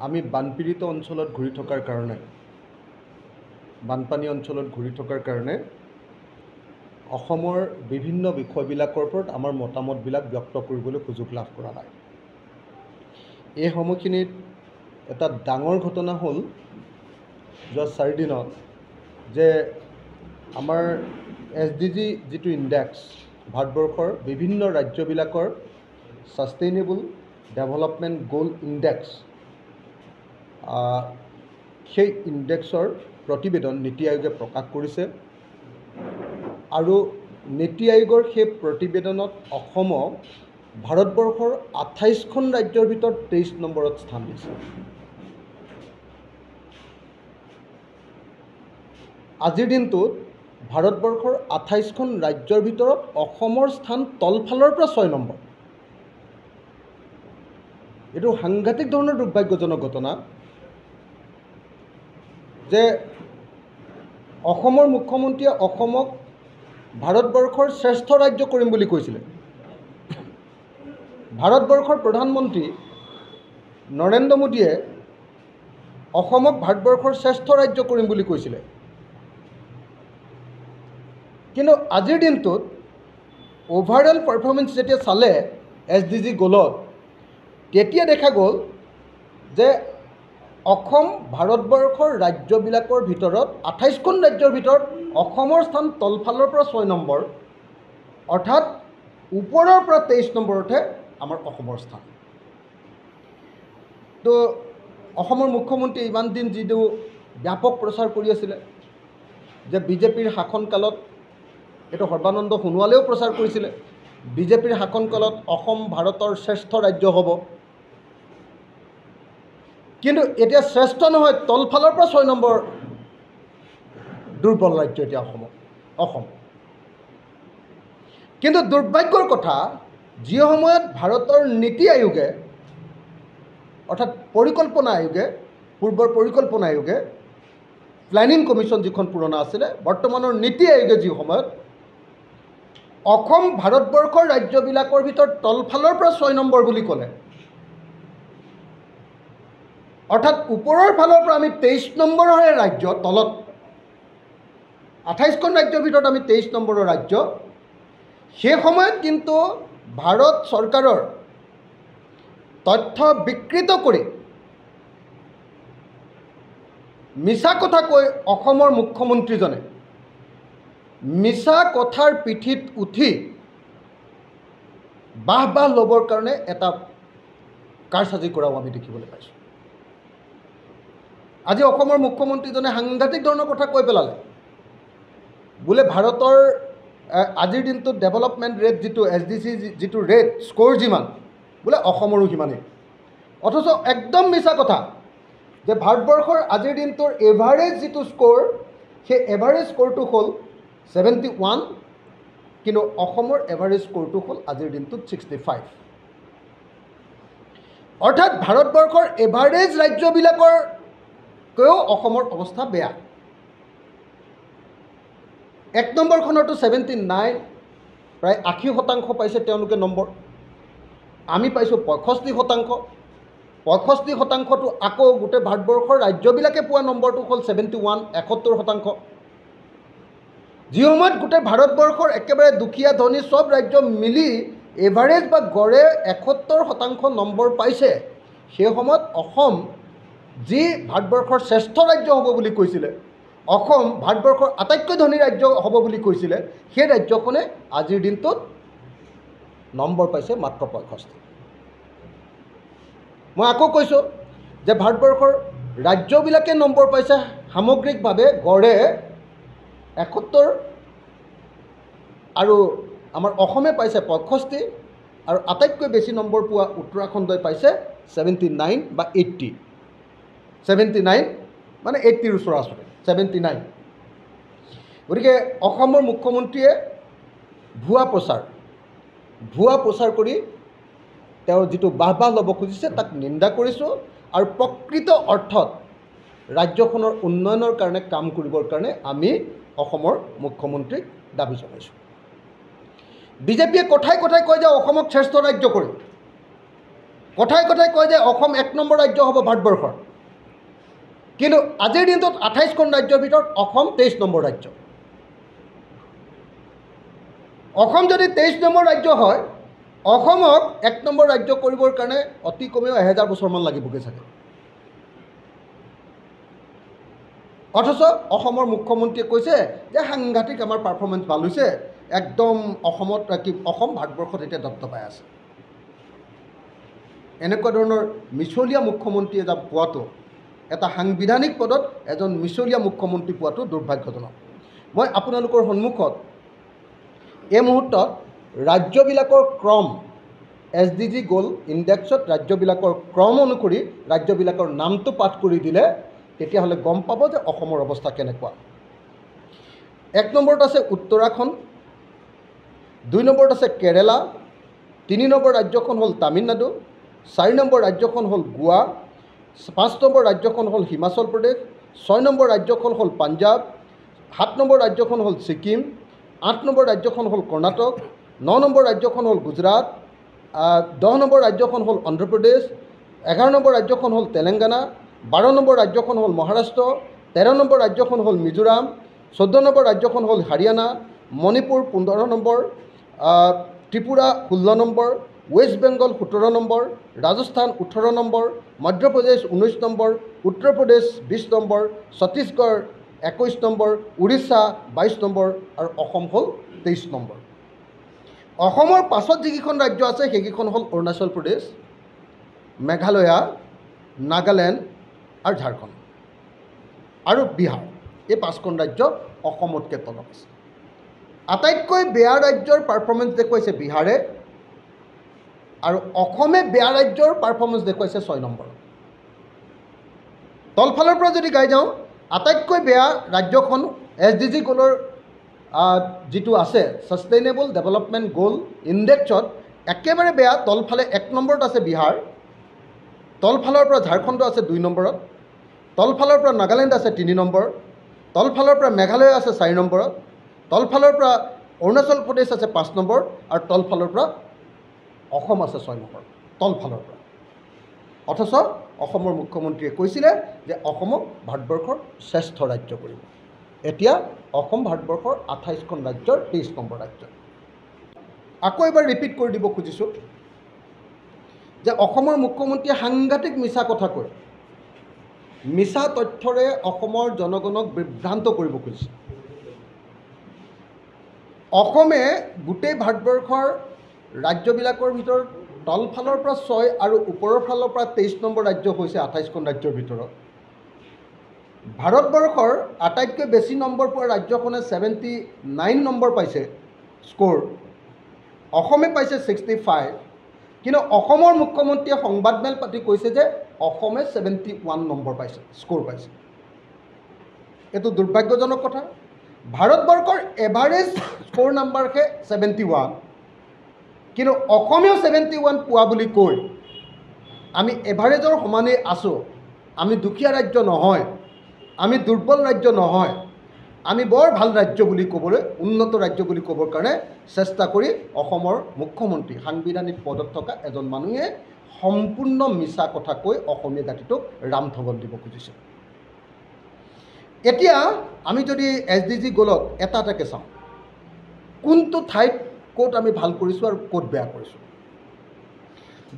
আমি বানপীড়িত অঞ্চলত ঘূৰি থকাৰ কাৰণে বানপানী অঞ্চলত ঘূৰি থকাৰ কাৰণে অসমৰ বিভিন্ন বিষয়বিলাকৰ ওপৰত আমাৰ মতামতবিলাক ব্যক্ত কৰিবলৈ সুযোগ লাভ কৰা নাই। এই সময়খিনিত এটা ডাঙৰ ঘটনা হ'ল যোৱা 4 দিনত যে আমাৰ SDG যিটো ইণ্ডেক্স ভাৰতবৰ্ষৰ বিভিন্ন ৰাজ্যবিলাকৰ ছাষ্টেইনেবল ডেভেলপমেণ্ট গ'ল ইণ্ডেক্স সেই ইণ্ডেক্সৰ প্ৰতিবেদন নীতি আয়োগে প্ৰকাশ কৰিছে আৰু নীতি আয়োগৰ সেই প্ৰতিবেদনত অসমক ভাৰতবৰ্ষৰ 28খন ৰাজ্যৰ ভিতৰত 23 নম্বৰত স্থান দিছে। আজিৰ দিনটোত ভাৰতবৰ্ষৰ 28খন ৰাজ্যৰ ভিতৰত অসমৰ স্থান তলফালৰ পৰা 6 নম্বৰ। এইটো সাংঘাতিক ধৰণৰ দুৰ্ভাগ্যজনক ঘটনা যে অসমৰ মুখ্যমন্ত্ৰীয়ে অসমক ভাৰতবৰ্ষৰ শ্ৰেষ্ঠ ৰাজ্য কৰিম বুলি কৈছিলে। ভাৰতবৰ্ষৰ প্ৰধানমন্ত্ৰী নৰেন্দ্ৰ মোদীয়ে অসমক ভাৰতবৰ্ষৰ শ্ৰেষ্ঠ ৰাজ্য কৰিম বুলি কৈছিলে। কিন্তু আজিৰ দিনটোত অভাৰঅল পাৰফৰ্মেঞ্চ যেতিয়া চালে SDG গ'লত, তেতিয়া দেখা গ'ল যে অসম ভাৰতবৰ্ষৰ ৰাজ্যবিলাকৰ ভিতৰত 28খন ৰাজ্যৰ ভিতৰত অসমৰ স্থান তলফালৰ পৰা 6 নম্বৰ, অৰ্থাৎ ওপৰৰ পৰা 23 নম্বৰতহে আমাৰ অসমৰ স্থান। তো অসমৰ মুখ্যমন্ত্ৰী ইমান দিন যিটো ব্যাপক প্ৰচাৰ কৰি আছিলে যে বিজেপিৰ শাসনকালত, এইটো সৰ্বানন্দ সোণোৱালেও প্ৰচাৰ কৰিছিলে, বিজেপিৰ শাসনকালত অসম ভাৰতৰ শ্ৰেষ্ঠ ৰাজ্য হ'ব। কিন্তু এতিয়া শ্ৰেষ্ঠ নহয়, তলফালৰ পৰা 6 নম্বৰ দুৰ্বল ৰাজ্য এতিয়া অসম। কিন্তু দুৰ্ভাগ্যৰ কথা, যি সময়ত ভাৰতৰ নীতি আয়োগে অৰ্থাৎ পৰিকল্পনা আয়োগে, পূৰ্বৰ পৰিকল্পনা আয়োগে, প্লেনিং কমিশ্যন যিখন পুৰণা আছিলে, বৰ্তমানৰ নীতি আয়োগে যি সময়ত অসম ভাৰতবৰ্ষৰ ৰাজ্যবিলাকৰ ভিতৰত তলফালৰ পৰা 6 নম্বৰ বুলি ক'লে, অৰ্থাৎ ওপৰৰ ফালৰ পৰা আমি 23 নম্বৰৰে ৰাজ্য, তলত 28খন ৰাজ্যৰ ভিতৰত আমি 23 নম্বৰৰ ৰাজ্য। সেই সময়ত কিন্তু ভাৰত চৰকাৰৰ তথ্য বিকৃত কৰি মিছা কথা কৈ অসমৰ মুখ্যমন্ত্ৰীজনে মিছা কথাৰ পিঠিত উঠি বাহ ল'বৰ কাৰণে এটা কাৰসাজি কৰাও আমি দেখিবলৈ পাইছোঁ। আজি অসমৰ মুখ্যমন্ত্ৰীজনে সাংঘাতিক ধৰণৰ কথা কৈ পেলালে, বোলে ভাৰতৰ আজিৰ দিনটোত ডেভেলপমেণ্ট ৰেট যিটো SDG যিটো ৰেট স্ক'ৰ যিমান, বোলে অসমৰো সিমানেই। অথচ একদম মিছা কথা যে ভাৰতবৰ্ষৰ আজিৰ দিনটোৰ এভাৰেজ যিটো স্ক'ৰ, সেই এভাৰেজ স্ক'ৰটো হ'ল 71, কিন্তু অসমৰ এভাৰেজ স্ক'ৰটো হ'ল আজিৰ দিনটোত 65। অৰ্থাৎ ভাৰতবৰ্ষৰ এভাৰেজ ৰাজ্যবিলাকৰকৈও অসমৰ অৱস্থা বেয়া। 1 নম্বৰখনতো 79, প্ৰায় 80% পাইছে তেওঁলোকে নম্বৰ। আমি পাইছোঁ 65%। 65%টো আকৌ গোটেই ভাৰতবৰ্ষৰ ৰাজ্যবিলাকে পোৱা নম্বৰটো হ'ল 71, 71%। যি সময়ত গোটেই ভাৰতবৰ্ষৰ একেবাৰে দুখীয়া ধনী চব ৰাজ্য মিলি এভাৰেজ বা গড়ে 71% নম্বৰ পাইছে, সেই সময়ত অসম যি ভাৰতবৰ্ষৰ শ্ৰেষ্ঠ ৰাজ্য হ'ব বুলি কৈছিলে, অসম ভাৰতবৰ্ষৰ আটাইতকৈ ধনী ৰাজ্য হ'ব বুলি কৈছিলে, সেই ৰাজ্যখনে আজিৰ দিনটোত নম্বৰ পাইছে মাত্ৰ 65। মই আকৌ কৈছোঁ যে ভাৰতবৰ্ষৰ ৰাজ্যবিলাকে নম্বৰ পাইছে সামগ্ৰিকভাৱে গড়ে 71, আৰু আমাৰ অসমে পাইছে 65, আৰু আটাইতকৈ বেছি নম্বৰ পোৱা উত্তৰাখণ্ডই পাইছে 79 বা 80। 79 মানে 80ৰ ওচৰা-ওচৰি, 79। গতিকে অসমৰ মুখ্যমন্ত্ৰীয়ে ভুৱা প্ৰচাৰ কৰি তেওঁ যিটো বাহ ল'ব খুজিছে তাক নিন্দা কৰিছোঁ, আৰু প্ৰকৃত অৰ্থত ৰাজ্যখনৰ উন্নয়নৰ কাৰণে কাম কৰিবৰ কাৰণে আমি অসমৰ মুখ্যমন্ত্ৰীক দাবী জনাইছোঁ। বিজেপিয়ে কথাই কথাই কয় যে অসমক শ্ৰেষ্ঠ ৰাজ্য কৰিম। কথাই কথাই কয় যে অসম 1 নম্বৰ ৰাজ্য হ'ব ভাৰতবৰ্ষৰ, কিন্তু আজিৰ দিনটোত 28খন ৰাজ্যৰ ভিতৰত অসম 23 নম্বৰ ৰাজ্য। অসম যদি 23 নম্বৰ ৰাজ্য হয়, অসমক 1 নম্বৰ ৰাজ্য কৰিবৰ কাৰণে অতি কমেও 1000 বছৰমান লাগিবগৈ চাগে। অথচ অসমৰ মুখ্যমন্ত্ৰীয়ে কৈছে যে সাংঘাতিক আমাৰ পাৰফৰ্মেঞ্চ ভাল হৈছে, একদম অসম ভাৰতবৰ্ষত এতিয়া দপদপাই আছে। এনেকুৱা ধৰণৰ মিছলীয়া মুখ্যমন্ত্ৰী এজন পোৱাটো, এটা সাংবিধানিক পদত এজন মিছলীয়া মুখ্যমন্ত্ৰী পোৱাটো দুৰ্ভাগ্যজনক। মই আপোনালোকৰ সন্মুখত এই মুহূৰ্তত ৰাজ্যবিলাকৰ ক্ৰম SDG গ'ল ইণ্ডেক্সত ৰাজ্যবিলাকৰ ক্ৰম অনুসৰি ৰাজ্যবিলাকৰ নামটো পাঠ কৰি দিলে তেতিয়াহ'লে গম পাব যে অসমৰ অৱস্থা কেনেকুৱা। 1 নম্বৰত আছে উত্তৰাখণ্ড, 2 নম্বৰত আছে কেৰেলা, 3 নম্বৰ ৰাজ্যখন হ'ল তামিলনাডু, 4 নম্বৰ ৰাজ্যখন হ'ল গোৱা, 5 নম্বৰ ৰাজ্যখন হ'ল হিমাচল প্ৰদেশ, 6 নম্বৰ ৰাজ্যখন হ'ল পাঞ্জাৱ, 7 নম্বৰ ৰাজ্যখন হ'ল ছিকিম, 8 নম্বৰ ৰাজ্যখন হ'ল কৰ্ণাটক, 9 নম্বৰ ৰাজ্যখন হ'ল গুজৰাট, 10 নম্বৰ ৰাজ্যখন হ'ল অন্ধ্ৰপ্ৰদেশ, 11 নম্বৰ ৰাজ্যখন হ'ল তেলেংগানা, 12 নম্বৰ ৰাজ্যখন হ'ল মহাৰাষ্ট্ৰ, 13 নম্বৰ ৰাজ্যখন হ'ল মিজোৰাম, 14 নম্বৰ ৰাজ্যখন হ'ল Haryana, Manipur 15 number, Tripura 16 number, West Bengal 17 number, Rajasthan 18 number, Madhya Pradesh 19 number, Uttar Pradesh 20 number, Chhattisgarh 21 number, Orissa 22 number আৰু অসম হ'ল 23 নম্বৰ। অসমৰ পাছত যিকেইখন ৰাজ্য আছে সেইকেইখন হ'ল অৰুণাচল প্ৰদেশ, মেঘালয়া, নাগালেণ্ড আৰু ঝাৰখণ্ড আৰু বিহাৰ। এই 5খন ৰাজ্য অসমতকৈ তলত আছে। আটাইতকৈ বেয়া ৰাজ্যৰ পাৰফৰ্মেঞ্চ দেখুৱাইছে বিহাৰে আৰু অসমে বেয়া ৰাজ্যৰ পাৰফৰ্মেঞ্চ দেখুৱাইছে 6 নম্বৰত। তলফালৰ পৰা যদি গাই যাওঁ, আটাইতকৈ বেয়া ৰাজ্যখন SDG গ'লৰ যিটো আছে ছাষ্টেইনেবল ডেভেলপমেণ্ট গ'ল ইণ্ডেক্সত একেবাৰে বেয়া। তলফালে 1 নম্বৰত আছে বিহাৰ, তলফালৰ পৰা ঝাৰখণ্ড আছে 2 নম্বৰত, তলফালৰ পৰা নাগালেণ্ড আছে 3 নম্বৰত, তলফালৰ পৰা মেঘালয় আছে 4 নম্বৰত, তলফালৰ পৰা অৰুণাচল প্ৰদেশ আছে 5 নম্বৰত আৰু তলফালৰ পৰা অসম আছে 6 নম্বৰত তলফালৰ পৰা। অথচ অসমৰ মুখ্যমন্ত্ৰীয়ে কৈছিলে যে অসমক ভাৰতবৰ্ষৰ শ্ৰেষ্ঠ ৰাজ্য কৰিব। এতিয়া অসম ভাৰতবৰ্ষৰ 28খন ৰাজ্যৰ 23 নম্বৰ ৰাজ্য। আকৌ এবাৰ ৰিপিট কৰি দিব খুজিছোঁ যে অসমৰ মুখ্যমন্ত্ৰীয়ে সাংঘাতিক মিছা কথা কয়, মিছা তথ্যৰে অসমৰ জনগণক বিভ্ৰান্ত কৰিব খুজিছে। অসমে গোটেই ভাৰতবৰ্ষৰ ৰাজ্যবিলাকৰ ভিতৰত তলফালৰ পৰা 6 আৰু ওপৰৰ ফালৰ পৰা 23 নম্বৰ ৰাজ্য হৈছে 28খন ৰাজ্যৰ ভিতৰত। ভাৰতবৰ্ষৰ আটাইতকৈ বেছি নম্বৰ পোৱা ৰাজ্যখনে 79 নম্বৰ পাইছে স্ক'ৰ, অসমে পাইছে 65, কিন্তু অসমৰ মুখ্যমন্ত্ৰীয়ে সংবাদমেল পাতি কৈছে যে অসমে 71 নম্বৰ পাইছে, স্ক'ৰ পাইছে। এইটো দুৰ্ভাগ্যজনক কথা। ভাৰতবৰ্ষৰ এভাৰেজ স্ক'ৰ নাম্বাৰহে 71, কিন্তু অসমেও 71 পোৱা বুলি কৈ আমি এভাৰেজৰ সমানেই আছোঁ। আমি দুখীয়া ৰাজ্য নহয়, আমি দুৰ্বল ৰাজ্য নহয়, আমি বৰ ভাল ৰাজ্য বুলি ক'বলৈ, উন্নত ৰাজ্য বুলি ক'বৰ কাৰণে চেষ্টা কৰি অসমৰ মুখ্যমন্ত্ৰী সাংবিধানিক পদত থকা এজন মানুহে সম্পূৰ্ণ মিছা কথা কৈ অসমীয়া জাতিটোক ৰামঠগন দিব খুজিছে। এতিয়া আমি যদি SDG গ'লত এটা এটাকৈ চাওঁ, কোনটো ঠাইত ক'ত আমি ভাল কৰিছোঁ আৰু ক'ত বেয়া কৰিছোঁ।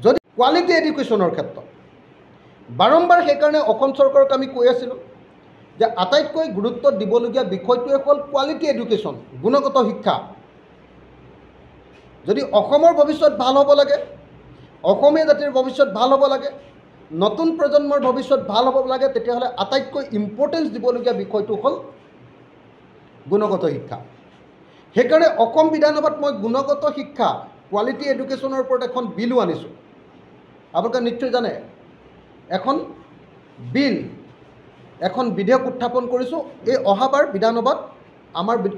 যদি কোৱালিটি এডুকেশ্যনৰ ক্ষেত্ৰত বাৰম্বাৰ সেইকাৰণে অসম চৰকাৰক আমি কৈ আছিলোঁ যে আটাইতকৈ গুৰুত্ব দিবলগীয়া বিষয়টোৱে হ'ল কোৱালিটি এডুকেশ্যন, গুণগত শিক্ষা। যদি অসমৰ ভৱিষ্যত ভাল হ'ব লাগে, অসমীয়া জাতিৰ ভৱিষ্যত ভাল হ'ব লাগে, নতুন প্ৰজন্মৰ ভৱিষ্যত ভাল হ'ব লাগে, তেতিয়াহ'লে আটাইতকৈ ইম্পৰ্টেঞ্চ দিবলগীয়া বিষয়টো হ'ল গুণগত শিক্ষা। সেইকাৰণে অসম বিধানসভাত মই গুণগত শিক্ষা, কোৱালিটি এডুকেশ্যনৰ ওপৰত এখন বিলো আনিছোঁ। আপোনালোকে নিশ্চয় জানে, এখন বিধেয়ক উত্থাপন কৰিছোঁ। এই অহাবাৰ বিধানসভাত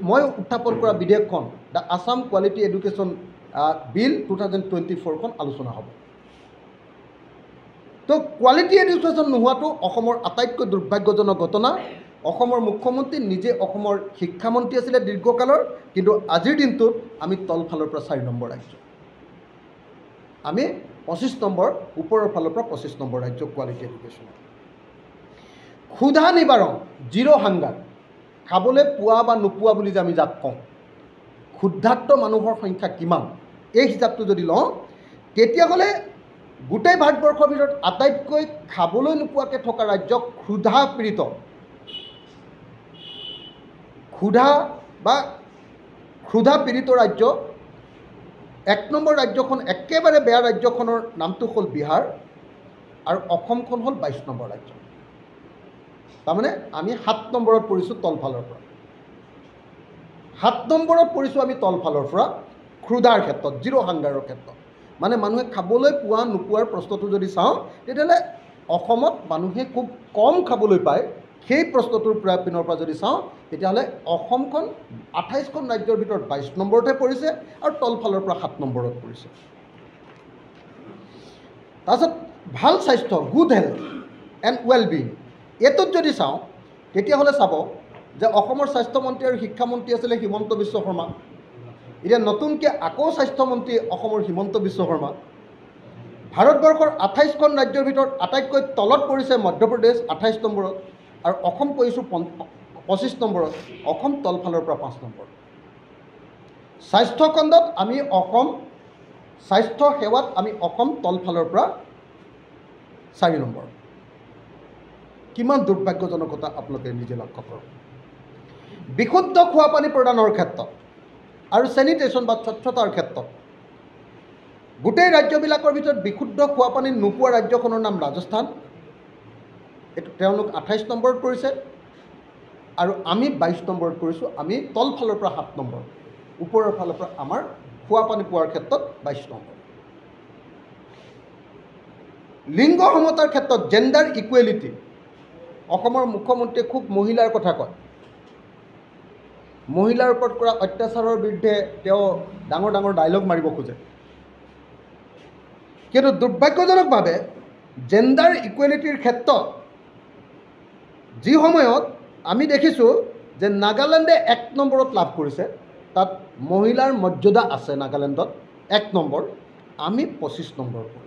মই উত্থাপন কৰা বিধেয়কখন দ্য আছাম কোৱালিটি এডুকেশ্যন বিল 2024খন আলোচনা হ'ব। তো কোৱালিটি এডুকেশ্যন নোহোৱাটো অসমৰ আটাইতকৈ দুৰ্ভাগ্যজনক ঘটনা। অসমৰ মুখ্যমন্ত্ৰী নিজে অসমৰ শিক্ষামন্ত্ৰী আছিলে দীৰ্ঘকালৰ, কিন্তু আজিৰ দিনটোত আমি তলফালৰ পৰা 4 নম্বৰ ৰাজ্য। আমি 25 নম্বৰ ওপৰৰ ফালৰ পৰা 25 নম্বৰ ৰাজ্য কোৱালিটি এডুকেশ্যন। ক্ষুধা নিবাৰণ জিৰ' হাংগাৰ, খাবলৈ পোৱা বা নোপোৱা বুলি যে আমি যাক কওঁ, ক্ষুধাৰ্ত মানুহৰ সংখ্যা কিমান, এই হিচাপটো যদি লওঁ তেতিয়াহ'লে গোটেই ভাৰতবৰ্ষৰ ভিতৰত আটাইতকৈ খাবলৈ নোপোৱাকৈ থকা ৰাজ্য ক্ষুধাপীড়িত, ক্ষুধাপীড়িত ৰাজ্য 1 নম্বৰ ৰাজ্যখন, একেবাৰে বেয়া ৰাজ্যখনৰ নামটো হ'ল বিহাৰ, আৰু অসমখন হ'ল 22 নম্বৰ ৰাজ্য। তাৰমানে আমি 7 নম্বৰত পৰিছোঁ তলফালৰ পৰা, 7 নম্বৰত পৰিছোঁ আমি তলফালৰ পৰা ক্ষুধাৰ ক্ষেত্ৰত, জিৰ' হাংগাৰৰ ক্ষেত্ৰত। মানে মানুহে খাবলৈ পোৱা নোপোৱাৰ প্ৰশ্নটো যদি চাওঁ তেতিয়াহ'লে অসমত মানুহে খুব কম খাবলৈ পায়। সেই প্ৰশ্নটোৰ পিনৰ পৰা যদি চাওঁ তেতিয়াহ'লে অসমখন 28খন ৰাজ্যৰ ভিতৰত 22 নম্বৰতহে পৰিছে আৰু তলফালৰ পৰা 7 নম্বৰত পৰিছে। তাৰপিছত ভাল স্বাস্থ্য, good health and well being, এইটোত যদি চাওঁ তেতিয়াহ'লে চাব যে অসমৰ স্বাস্থ্যমন্ত্ৰী আৰু শিক্ষামন্ত্ৰী আছিলে হিমন্ত বিশ্ব শৰ্মা। এতিয়া নতুনকৈ আকৌ স্বাস্থ্যমন্ত্ৰী অসমৰ হিমন্ত বিশ্ব শৰ্মা। ভাৰতবৰ্ষৰ 28খন ৰাজ্যৰ ভিতৰত আটাইতকৈ তলত পৰিছে মধ্যপ্ৰদেশ 28 নম্বৰত, আৰু অসম পৰিছোঁ 25 নম্বৰত, অসম তলফালৰ পৰা 5 নম্বৰ। স্বাস্থ্যখণ্ডত আমি অসম, স্বাস্থ্য সেৱাত আমি অসম তলফালৰ পৰা 4 নম্বৰ। কিমান দুৰ্ভাগ্যজনকতা আপোনালোকে নিজে লক্ষ্য কৰক। বিশুদ্ধ খোৱা পানী প্ৰদানৰ ক্ষেত্ৰত আৰু চেনিটেশ্যন বা স্বচ্ছতাৰ ক্ষেত্ৰত গোটেই ৰাজ্যবিলাকৰ ভিতৰত বিশুদ্ধ খোৱা পানী নোপোৱা ৰাজ্যখনৰ নাম ৰাজস্থান। এইটো তেওঁলোক 28 নম্বৰত পৰিছে আৰু আমি 22 নম্বৰত পৰিছোঁ। আমি তলফালৰ পৰা 7 নম্বৰ, ওপৰৰ ফালৰ পৰা আমাৰ খোৱা পানী পোৱাৰ ক্ষেত্ৰত 22 নম্বৰ। লিংগ সমতাৰ ক্ষেত্ৰত জেণ্ডাৰ ইকুৱেলিটি, অসমৰ মুখ্যমন্ত্ৰীয়ে খুব মহিলাৰ কথা কয়, মহিলাৰ ওপৰত কৰা অত্যাচাৰৰ বিৰুদ্ধে তেওঁ ডাঙৰ ডাঙৰ ডাইলগ মাৰিব খোজে, কিন্তু দুৰ্ভাগ্যজনকভাৱে জেণ্ডাৰ ইকুৱেলিটিৰ ক্ষেত্ৰত যি সময়ত আমি দেখিছোঁ যে নাগালেণ্ডে 1 নম্বৰত লাভ কৰিছে, তাত মহিলাৰ মৰ্যাদা আছে নাগালেণ্ডত 1 নম্বৰ, আমি 25 নম্বৰ কৰিছোঁ।